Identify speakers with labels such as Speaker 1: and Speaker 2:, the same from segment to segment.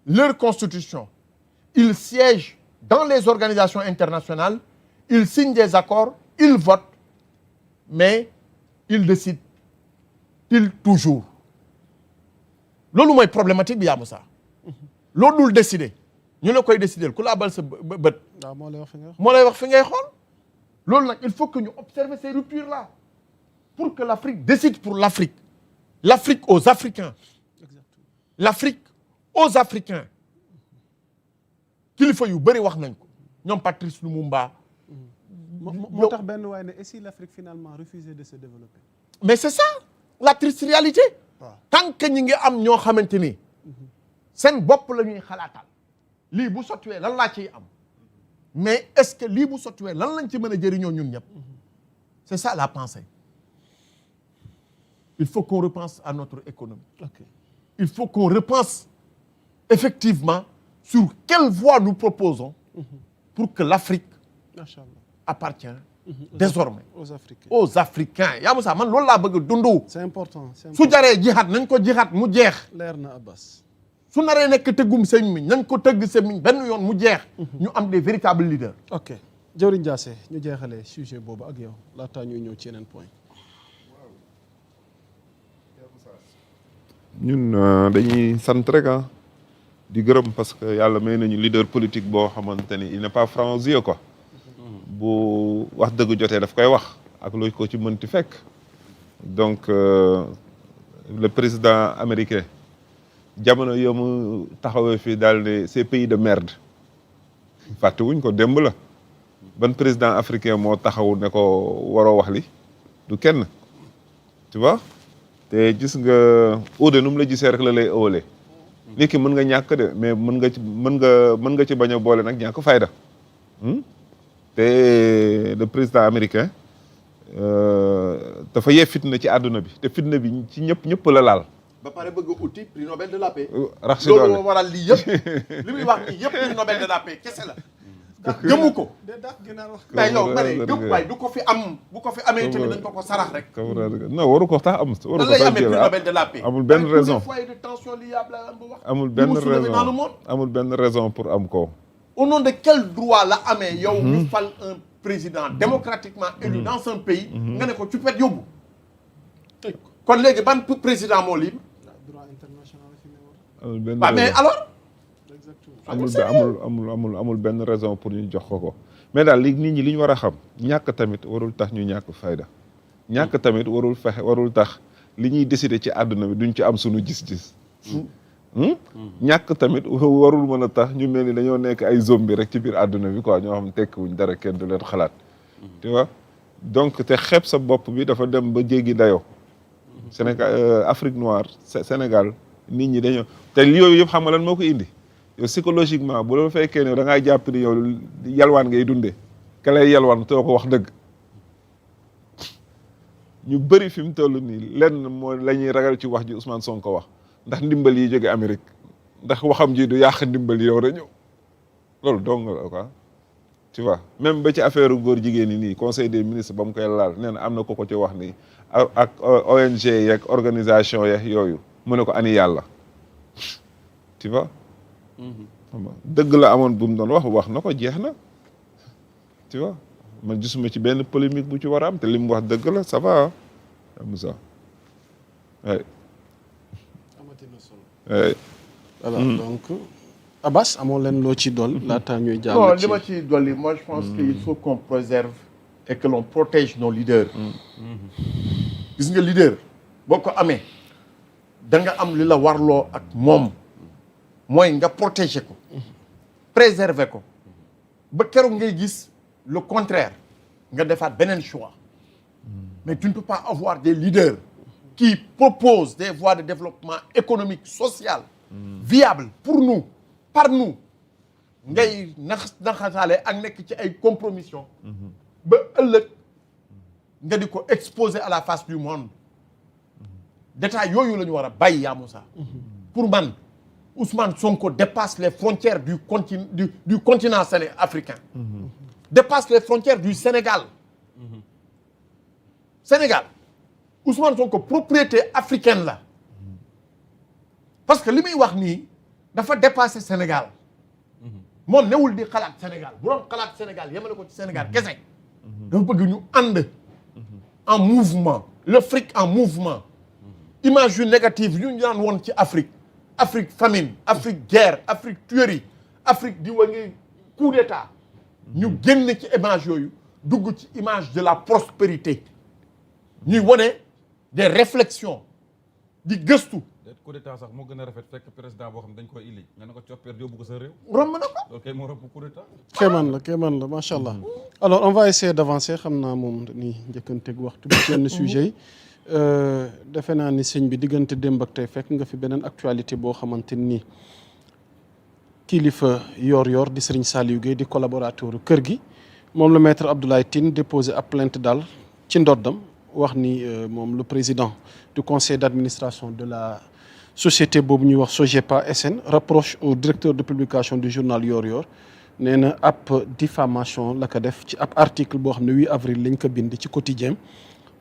Speaker 1: leur constitution, ils siègent dans les organisations internationales, ils signent des accords, ils votent, mais ils décident-ils toujours. loolu mooy problématique bi yaa Moussa. loolu dul décider ñu la koy décider ku la abal sa bët.
Speaker 2: waaw moo lay wax fi ngay xool.
Speaker 1: moo lay wax fi ngay xool. loolu nag il faut que ñu observer ces ruptures là pour que l'Afrique décide pour l'Afrique. L'Afrique aux Africains. L'Afrique aux Africains. kilifa yu bëri wax nañ ko ñoom Patrice Lumumba.
Speaker 2: moo tax benn waaye ne et si l'Afrique finalement refusait de se développer.
Speaker 1: mais c'est ça la triste réalité. tant que ñi ngi am ñoo xamante ni seen bopp la ñuy xalaatal lii bu sottiwee lan laa ciy am mais est-ce que lii bu sottiwee lan lañ ci mën a jëriñoo ñun ñëpp c'est ça la pensée. il faut qu'on repense à notre économie. Il faut qu'on repense effectivement sur quelle voie nous proposons pour que l'Afrique appartienne désormais aux Africains. yaa Moussa man loolu laa bëgg a dundu.
Speaker 2: c'est important
Speaker 1: su jaree jihaat nañ ko jihaat mu jeex.
Speaker 2: leer na Abbas.
Speaker 1: su naree nekk tëggum semiñ nañ ko tëgg semiñ benn yoon mu jeex. ñu am des véritables leaders.
Speaker 2: ok Jawriñ Jaase ñu jeexalee sujet boobu ak yow laataa ñuy ñëw ci yeneen point.
Speaker 3: ñun dañuy sant rek di gërëm parce que yàlla may nañu leader politique boo xamante ni il n'est pas franc aux yeux quoi. bu wax dëgg jotee daf koy wax ak loo ko ci mënti fekk. donc le président américain jamono yoo mu taxawee fii daal ne ces pays de merde fàttewuñ ko démb la ban président africain moo taxaw ne ko waroo wax li du kenn tu vois. te gis nga uude nu mu la gisee rek la lay ëwalee. nit ki mën nga ñàkk de mais mën nga ci bañ a boole nag ñàkk fayda. te le président américain dafa yee fitna ci àdduna bi te fitna bi ci ñëpp la laal.
Speaker 1: ba pare bëgg a uti prix Nobel de la paix.
Speaker 3: rax si doole
Speaker 1: loolu moo waral lii yëpp li muy wax nii yëpp prix Nobel de la paix kese la. gëmu ko. mais yow ma ne gëm waay du ko fi am bu ko fi amee tamit dañ ko sarax rek.
Speaker 3: non waru ko tax am. waru ko
Speaker 1: lay amee prix Nobel de la paix.
Speaker 3: amul benn raison
Speaker 1: foyer de tension liable bu wax.
Speaker 3: amul benn raison pour am ko.
Speaker 1: au nom de quel droit la amee yow ñu fal un président démocratiquement élu dans un pays nga ne ko tu peux yóbbu kon léegi ban président moo libre
Speaker 2: droit international
Speaker 3: amul benn
Speaker 1: mais alors
Speaker 3: amul benn raison pour ñu jox ko mais daal li nit ñi li ñu war a xam ñàkk tamit warul tax ñu ñàkk fayda ñàkk tamit warul tax li ñuy décider ci àdduna bi duñ ci am suñu gis-gis ñàkk tamit warul mën a tax ñu mel ni dañoo nekk ay zombie rek ci biir àdduna bi quoi ñoo xam tekkiwuñ dara kenn du leen xalaat tu vois donc te xeeb sa bopp bi dafa dem ba jéggi dayoo Sénégal Afrique noire Sénégal nit ñi dañoo te yooyu yëpp xam nga lan moo ko indi yow psychologiquement bu la fekkee ne da ngaa jàpp ni yow yalwaan ngay dundee ka lay yalwaan too ko wax dëgg ñu bëri fi mu toll nii lenn moo la ñuy ragal ci wax ji Ousmane Sonko wax ndax ndimbal yi jóge Amérique ndax waxam ji du yàq ndimbal yi yow rek ñëw loolu dong la quoi tu vois même ba ci affaire góor jigéen ñi nii conseil des ministres ba mu koy laal nee na am na ko ci wax nii ak ONG yeeg organisation yeeg yooyu mu ne ko ani yàlla tu vois. dëgg la amoon bu mu doon wax na ko jeex na tu vois man gisuma ci benn polémique bu ci war a am te li mu wax dëgg la ça va Moussa
Speaker 2: voilà donc Abbas amoo leen loo ci dool laataa ñuy jàll
Speaker 1: non li ma ci dolli moi je pense qu'il faut qu'on préserve et que l'on protège nos leaders gis nga leader boo ko amee da nga am li la warloo ak moom mooy nga protéger ko préserver ko ba keroog ngay gis le contraire nga defaat beneen choix mais tu ne peux pas avoir des leaders qui proposent des voies de développement économique social viable pour nous par nous ngay naxasaale ak nekk ci ay compromission ba ëllëg nga di ko exposer à la face du monde détail yooyu la ñu war a bàyyi yaa Moussa pour man Ousmane Sonko dépasse les frontières du continent africain dépasse les frontières du Sénégal Ousmane Sonko propriété africaine la parce que li muy wax nii dafa dépassé Sénégal moom newul di xalaat Sénégal bu doon xalaat Sénégal yemale ko ci Sénégal kese dafa bëgg ñu ànd en mouvement le fric en mouvement image yu négative yu ñu daan woon ci Afrique famine Afrique guerre Afrique tuerie Afrique di wa ngi coup d'état ñu génn ci image yooyu dugg ci image de la prospérité ñuy wone des réflexions di gëstu
Speaker 4: coup d'état sax moo gën a rafet fekk président boo xam ne dañ koy ili nga ne ko coppeer yóbbu ko sa réew
Speaker 1: romb na ko
Speaker 4: loolu kay moo rëbb coup d'état
Speaker 2: kéemaan la macha allah alors on va essayer d'avancer xam naa moom dañuy njëkkanteeg waxtu bi ci yenn sujet yi defe naa ni sëñ bi diggante démb ak tey fekk nga fi beneen actualité boo xamante ni kilifa yor di Serigne Saliou Gueye di collaborateur kër gi moom la maître Abdoulaye Tine déposé ab plainte daal ci ndoddam wax ni moom le président du conseil d'administration de la société boobu ñuy wax SOGEPA SN rapproche au directeur de publication du journal Yor nee na ab diffamation la ko def ci ab article boo xam ne 8 avril lañ ko bind ci quotidien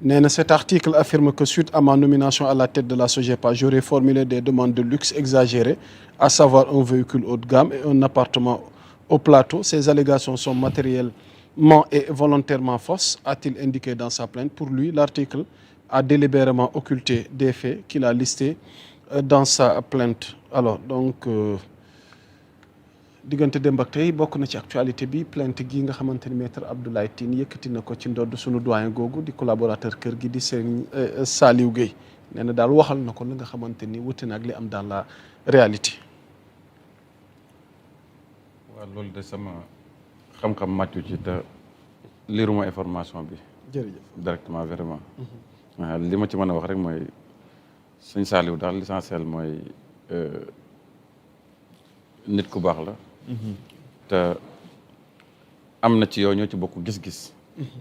Speaker 2: nee na cet article affirme que suite à ma nomination à la tête de la SOGEPA j'aurais formulé des demandes de luxe exagérées à savoir un véhicule haut de gamme et un appartement au plateau. Ces allégations sont matériellement et volontairement fausses, a-t-il indiqué dans sa plainte. Pour lui, l'article a délibérément occulté des faits qu'il a listés dans sa plainte. Alors donc diggante démb ak tey bokk na ci actualité bi plainte gi nga xamante ni maître Abdoulaye Tine yëkkati na ko ci ndodd sunu doyen googu di collaborateur kër gi di Serigne Saliou Gueye nee na daal waxal na ko li nga xamante ni wuute na ak li am dans la réalité.
Speaker 4: waaw loolu de sama xam-xam màccu ci te liiruma information bi.
Speaker 2: jërëjëf
Speaker 4: directement vraiment. li ma ci mën a wax rek mooy sëñ Saliou daal l'essentiel mooy nit ku baax la. te am na ci yow ñoo ci bokk gis-gis.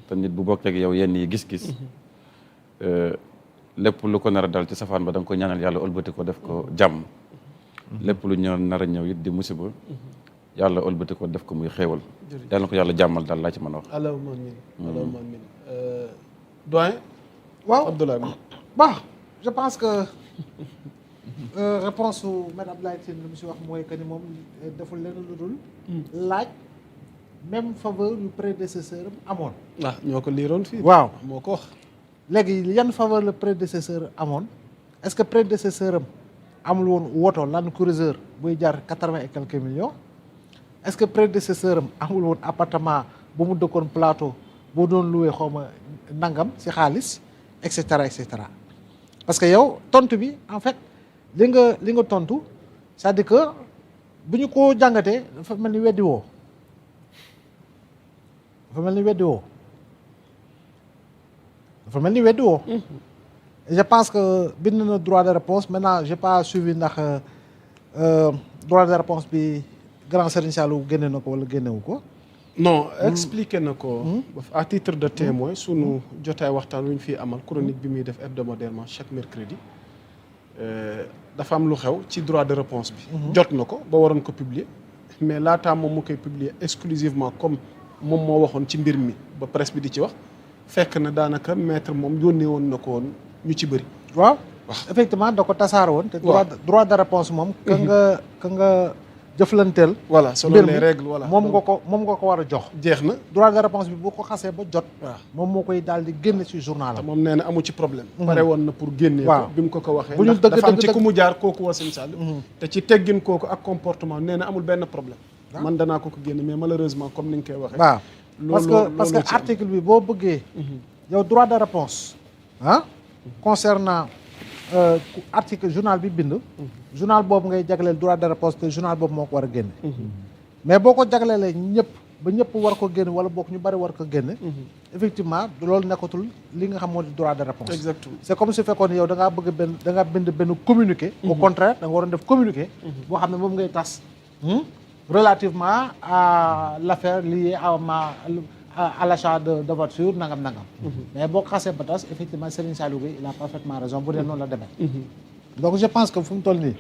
Speaker 4: te nit bu bokkee ak yow yenn yi gis-gis. lépp lu ko nar a dal ci safaan ba da nga koy ñaanal yàlla ëlbati ko def ko jàmm. lépp lu ñëw nar a ñëw it di musiba. yàlla ëlbati ko def ko muy xéewal. yàlla na ko yàlla jàmmal daal laa ci mën a wax.
Speaker 2: allahumma amiin allahumma amiin doyen.
Speaker 5: waaw
Speaker 2: Abdoulaye.
Speaker 5: bon je pense que réponse su maître Abdoulaye Tine lu mu si wax mooy que ni moom deful lenn lu dul laaj même faveur yu prédécesseur am amoon.
Speaker 2: ah ñoo ko liiroon fii.
Speaker 5: waaw
Speaker 2: moo ko wax.
Speaker 5: léegi yan faveur le prédécesseur amoon est-ce que prédécesseur am amul woon woto Land Cruiser buy jar 80 et quelques millions est-ce que prédécesseur am amul woon appartement bu mu dëkkoon plateau boo doon loué xaw ma nangam si xaalis et cetera et cetera parce que yow tontu bi en fait li nga tontu c'est-à-dire que bu ñu ko jàngatee dafa mel ni weddi woo dafa mel ni weddi woo je pense que bind na droit de réponse maintenant j'ai pas suivi ndax droit de réponse bi grand Serigne Saliou génne na ko wala génnewu ko.
Speaker 2: non expliqué na ko. à titre de témoin sunu jotaay waxtaan wi ñu fiy amal chronique bi muy def hebdomadairement chaque mercredi dafa am lu xew ci droit de réponse bi. jot na ko ba waroon ko publier mais laataa moom mu koy publier exclusivement comme moom moo waxoon ci mbir mi ba presse bi di ci wax fekk na daanaka maître moom yónnee woon na ko woon ñu ci bëri.
Speaker 5: waaw effectivement da ko tasaare woon. te droit de réponse moom. ka nga jëflanteel.
Speaker 2: voilà selon les règles voilà
Speaker 5: moom nga ko war a jox.
Speaker 2: jeex na
Speaker 5: droit de réponse bi bu ko xasee ba jot.
Speaker 2: waaw
Speaker 5: moom moo koy daal di génn ci journal
Speaker 2: te
Speaker 5: am.
Speaker 2: moom nee na amu ci problème. pare woon na pour génnee ko.
Speaker 5: waaw
Speaker 2: bi mu ko waxee.
Speaker 5: bu ñu
Speaker 2: ndax dafa am ci
Speaker 5: dëgg
Speaker 2: ku mu jaar kooku waa Serigne Saliou. te ci teggin kooku ak comportement nee na amul benn problème. man danaa ko génne mais malheureusement comme ni nga koy waxee.
Speaker 5: waaw parce que article bi boo bëggee. yow droit de réponse concernant article journal bi bind. journal boobu ngay jagleel droit de réponse te journal boobu moo ko war a génne. mais boo ko jagleelee ñëpp ba ñëpp war ko génne wala boog ñu bari war ko génne. effectivement loolu nekkatul li nga xam moo di droit de réponse.
Speaker 2: exactement
Speaker 5: c'est comme su fekkoon yow da ngaa bëgg da ngaa bind benn communiqué. au contraire da nga waroon def communiqué. boo xam ne moom ngay tas. relativement à l'affaire liée à l'achat de voiture nangam. mais boo ko xasee ba tas effectivement Serigne Saliou Gueye il a parfaitement raison bu dee noonu la demee. donc je pense que fu mu toll nii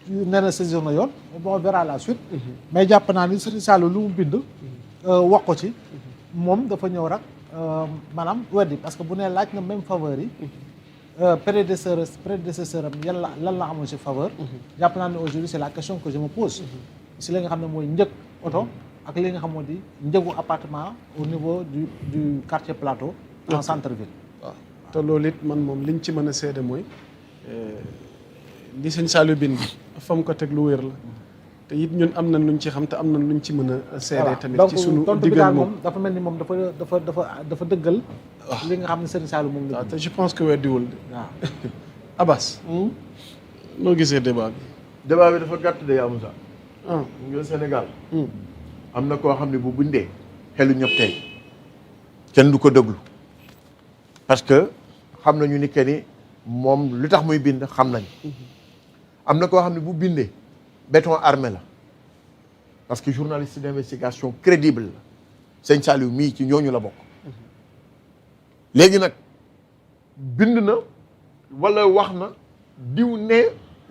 Speaker 5: nee na saisir na yoon bon on verra la suite. mais jàpp naa ni Serigne Saliou lu mu bind. wax ko ci moom dafa ñëw rek maanaam weddi parce que bu nee laaj na même faveur yi prédécesseur am lan la amoon si faveur. jàpp naa ne aujourd'hui c'est la question que je me pose. si li nga xam ne mooy njëg oto ak li nga xam moo di njëgu appartement au niveau du quartier Plateau en centre-ville.
Speaker 2: waaw te loolu it man moom liñ ci mën a seede mooy li sëñ Saliou bind fa mu ko teg lu wér la te it ñun am nañ luñ ci xam te am nañ luñ ci mën a seede tamit ci sunu diggal moom
Speaker 5: dafa mel ni moom dafa dëggal li nga xam ne sëñ Saliou moom la
Speaker 2: waaw te je pense que weddiwul de
Speaker 5: waaw
Speaker 2: Abbas noo gisee débat bi
Speaker 1: débat bi dafa gàtt de yaa Moussa.
Speaker 2: ah
Speaker 1: nga Sénégal. am na koo xam ne bu bindee xelu ñëpp tey kenn du ko déglu parce que xam nañu ni que ni moom lu tax muy bind xam nañ am na koo xam ne bu bindee béton armé la parce que journaliste d'investigation crédible la sëñ Saliou mii ci ñooñu la bokk léegi nag bind na wala wax na diw ne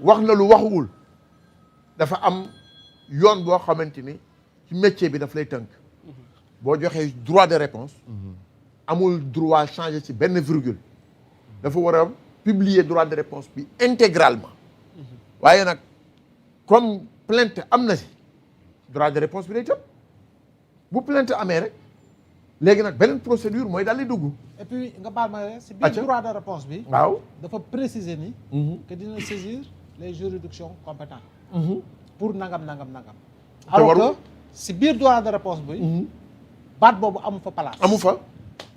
Speaker 1: wax na lu waxuwul dafa am yoon boo xamante ni ci métier bi daf lay tënk boo joxee droit de réponse amul droit changer ci benn virgule dafa war a publier droit de réponse bi intégralement waaye nag comme plainte am na si droit de réponse bi day tëb bu plainte amee rek léegi nag beneen procédure mooy daal di dugg.
Speaker 5: et puis nga baal ma si biir droit de réponse bi
Speaker 1: waaw
Speaker 5: dafa préciser ni que dina saisir les juridictions compétentes pour nangam alors que si biir droit de réponse bi baat boobu amu fa place
Speaker 1: amu fa